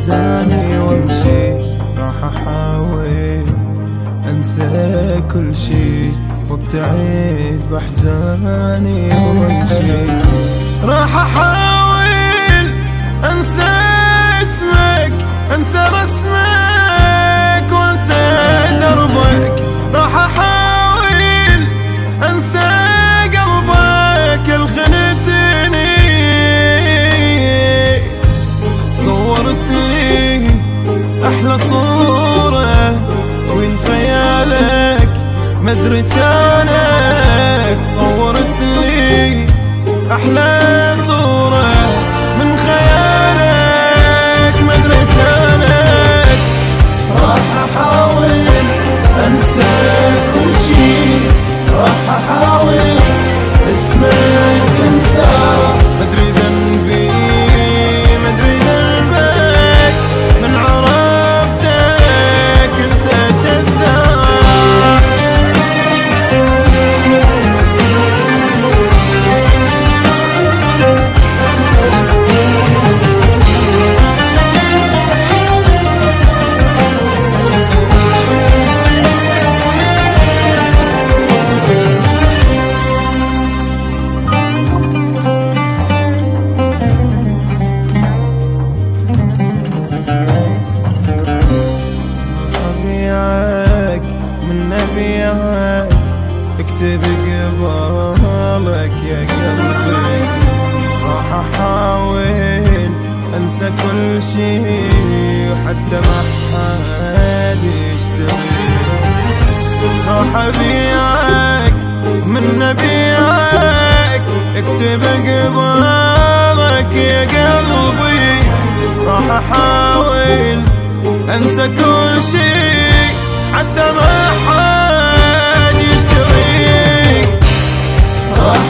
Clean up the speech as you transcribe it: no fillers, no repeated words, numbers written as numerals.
باحزاني وامشي، راح احاول انسى كل شي وابتعد باحزاني وامشي، راح احاول انسى اسمك، انسى رسمك وانسى دربك، راح احاول انسى قلبك الخنتني، صورت لي احلى صورة وين خيالك مدري جانك، صورت لي احلى صورة من خيالك مدري جانك، راح احاول انسى كل شي، راح احاول اسمك انساه، مدري ذنبي مدري ذنبك من عرفتك انت كذاب. نبيعك اكتب قبالك يا قلبي، راح احاول انسى كل شي وحتى ما حد يشتري، راح ابيعك من نبيعك اكتب قبالك يا قلبي، راح احاول انسى كل شي حتى ما حد يشتريك، راح